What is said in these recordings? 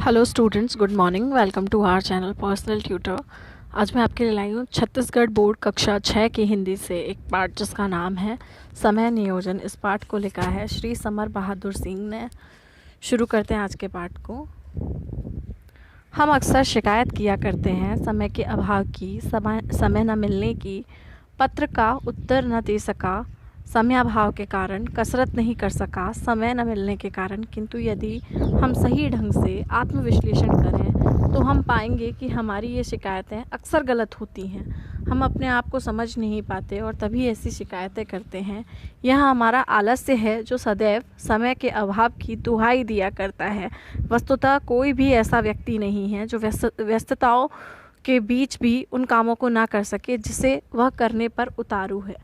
Hello students, good morning. Welcome to our channel Personal Tutor. आज मैं आपके लिए लाई हूँ छत्तीसगढ़ बोर्ड कक्षा 6 की हिंदी से एक पाठ जिसका नाम है समय नियोजन। इस पाठ को लिखा है श्री समर बहादुर सिंह ने। शुरू करते हैं आज के पाठ को। हम अक्सर शिकायत किया करते हैं समय के अभाव की, समय न मिलने की, पत्र का उत्तर न दे सका, समयाभाव के कारण कसरत नहीं कर सका, समय न मिलने के कारण। किंतु यदि हम सही ढंग से आत्मविश्लेषण करें तो हम पाएंगे कि हमारी ये शिकायतें अक्सर गलत होती हैं। हम अपने आप को समझ नहीं पाते और तभी ऐसी शिकायतें करते हैं। यह हमारा आलस्य है जो सदैव समय के अभाव की दुहाई दिया करता है। वस्तुतः कोई भी ऐसा व्यक्ति नहीं है जो व्यस्तताओं के बीच भी उन कामों को ना कर सके जिसे वह करने पर उतारू है,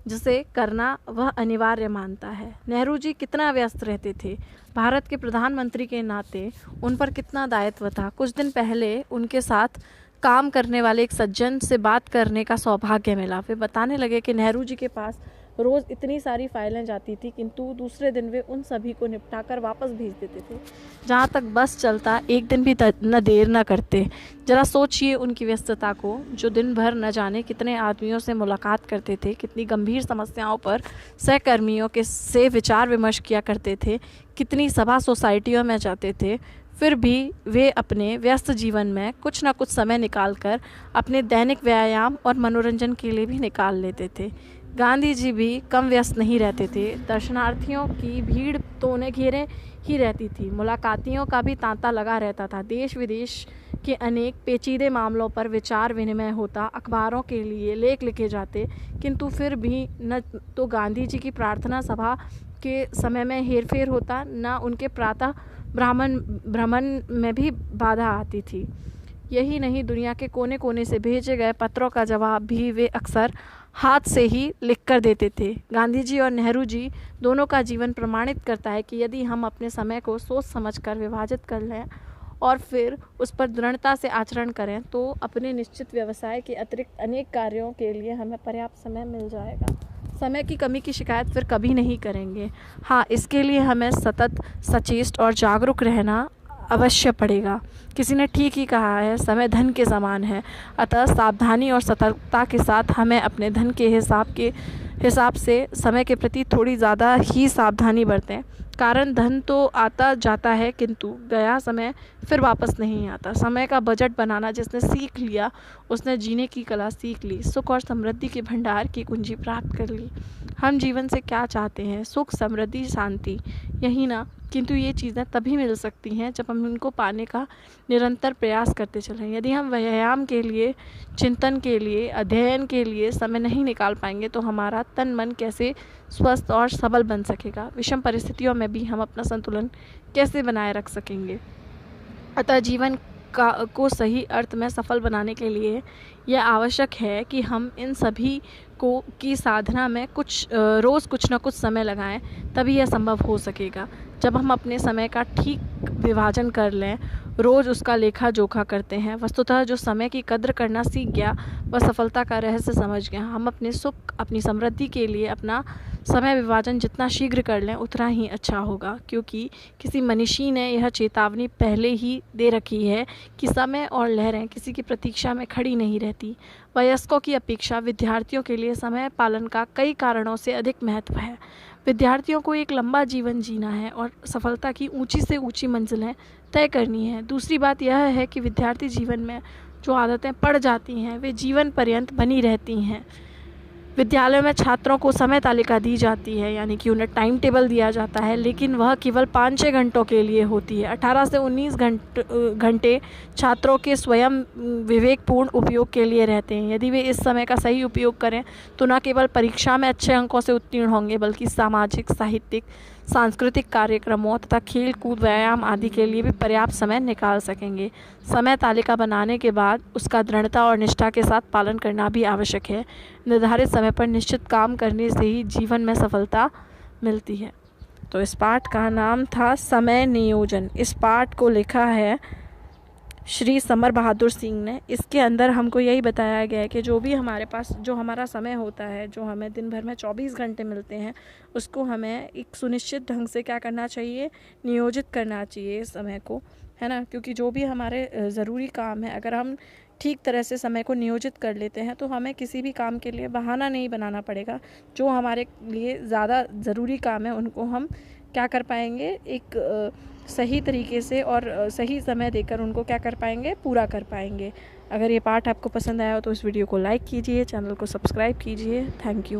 जिसे करना वह अनिवार्य मानता है। नेहरू जी कितना व्यस्त रहते थे। भारत के प्रधानमंत्री के नाते उन पर कितना दायित्व था। कुछ दिन पहले उनके साथ काम करने वाले एक सज्जन से बात करने का सौभाग्य मिला। वे बताने लगे कि नेहरू जी के पास रोज़ इतनी सारी फाइलें जाती थी, किंतु दूसरे दिन वे उन सभी को निपटाकर वापस भेज देते थे। जहाँ तक बस चलता एक दिन भी न देर न करते। जरा सोचिए उनकी व्यस्तता को, जो दिन भर न जाने कितने आदमियों से मुलाकात करते थे, कितनी गंभीर समस्याओं पर सहकर्मियों के से विचार विमर्श किया करते थे, कितनी सभा सोसाइटियों में जाते थे। फिर भी वे अपने व्यस्त जीवन में कुछ न कुछ समय निकालकर अपने दैनिक व्यायाम और मनोरंजन के लिए भी निकाल लेते थे। गांधी जी भी कम व्यस्त नहीं रहते थे। दर्शनार्थियों की भीड़ तो उन्हें घेरे ही रहती थी। मुलाकातियों का भी तांता लगा रहता था। देश विदेश के अनेक पेचीदे मामलों पर विचार विनिमय होता, अखबारों के लिए लेख लिखे जाते। किंतु फिर भी न तो गांधी जी की प्रार्थना सभा के समय में हेरफेर होता, न उनके प्रातः भ्रमण में भी बाधा आती थी। यही नहीं, दुनिया के कोने कोने से भेजे गए पत्रों का जवाब भी वे अक्सर हाथ से ही लिख कर देते थे। गांधी जी और नेहरू जी दोनों का जीवन प्रमाणित करता है कि यदि हम अपने समय को सोच समझकर विभाजित कर लें और फिर उस पर दृढ़ता से आचरण करें तो अपने निश्चित व्यवसाय के अतिरिक्त अनेक कार्यों के लिए हमें पर्याप्त समय मिल जाएगा। समय की कमी की शिकायत फिर कभी नहीं करेंगे। हाँ, इसके लिए हमें सतत सचेत और जागरूक रहना अवश्य पड़ेगा। किसी ने ठीक ही कहा है, समय धन के समान है। अतः सावधानी और सतर्कता के साथ हमें अपने धन के हिसाब से समय के प्रति थोड़ी ज़्यादा ही सावधानी बरतें। कारण धन तो आता जाता है, किंतु गया समय फिर वापस नहीं आता। समय का बजट बनाना जिसने सीख लिया उसने जीने की कला सीख ली, सुख और समृद्धि के भंडार की कुंजी प्राप्त कर ली। हम जीवन से क्या चाहते हैं? सुख, समृद्धि, शांति, यही ना? किंतु ये चीज़ें तभी मिल सकती हैं जब हम इनको पाने का निरंतर प्रयास करते चलें। यदि हम व्यायाम के लिए, चिंतन के लिए, अध्ययन के लिए समय नहीं निकाल पाएंगे तो हमारा तन मन कैसे स्वस्थ और सबल बन सकेगा? विषम परिस्थितियों में भी हम अपना संतुलन कैसे बनाए रख सकेंगे? अतः जीवन को सही अर्थ में सफल बनाने के लिए यह आवश्यक है कि हम इन सभी की साधना में रोज़ कुछ न कुछ समय लगाएं, तभी यह संभव हो सकेगा। जब हम अपने समय का ठीक विभाजन कर लें, रोज़ उसका लेखा जोखा करते हैं, वस्तुतः जो समय की कद्र करना सीख गया वह सफलता का रहस्य समझ गया। हम अपने सुख, अपनी समृद्धि के लिए अपना समय विभाजन जितना शीघ्र कर लें उतना ही अच्छा होगा, क्योंकि किसी मनीषी ने यह चेतावनी पहले ही दे रखी है कि समय और लहरें किसी की प्रतीक्षा में खड़ी नहीं रहती। वयस्कों की अपेक्षा विद्यार्थियों के लिए समय पालन का कई कारणों से अधिक महत्व है। विद्यार्थियों को एक लंबा जीवन जीना है और सफलता की ऊंची से ऊंची मंजिलें तय करनी है। दूसरी बात यह है कि विद्यार्थी जीवन में जो आदतें पड़ जाती हैं वे जीवन पर्यंत बनी रहती हैं। विद्यालय में छात्रों को समय तालिका दी जाती है, यानी कि उन्हें टाइम टेबल दिया जाता है, लेकिन वह केवल 5-6 घंटों के लिए होती है। 18 से 19 घंटे छात्रों के स्वयं विवेकपूर्ण उपयोग के लिए रहते हैं। यदि वे इस समय का सही उपयोग करें तो न केवल परीक्षा में अच्छे अंकों से उत्तीर्ण होंगे, बल्कि सामाजिक, साहित्यिक, सांस्कृतिक कार्यक्रमों तथा खेल कूद, व्यायाम आदि के लिए भी पर्याप्त समय निकाल सकेंगे। समय तालिका बनाने के बाद उसका दृढ़ता और निष्ठा के साथ पालन करना भी आवश्यक है। निर्धारित समय पर निश्चित काम करने से ही जीवन में सफलता मिलती है। तो इस पाठ का नाम था समय नियोजन। इस पाठ को लिखा है श्री समर बहादुर सिंह ने। इसके अंदर हमको यही बताया गया है कि जो भी हमारे पास जो हमारा समय होता है, जो हमें दिन भर में 24 घंटे मिलते हैं, उसको हमें एक सुनिश्चित ढंग से क्या करना चाहिए, नियोजित करना चाहिए इस समय को, है ना। क्योंकि जो भी हमारे ज़रूरी काम है, अगर हम ठीक तरह से समय को नियोजित कर लेते हैं तो हमें किसी भी काम के लिए बहाना नहीं बनाना पड़ेगा। जो हमारे लिए ज़्यादा ज़रूरी काम है उनको हम क्या कर पाएंगे, एक सही तरीके से और सही समय देकर उनको क्या कर पाएंगे, पूरा कर पाएंगे। अगर ये पार्ट आपको पसंद आया हो तो इस वीडियो को लाइक कीजिए, चैनल को सब्सक्राइब कीजिए। Thank you.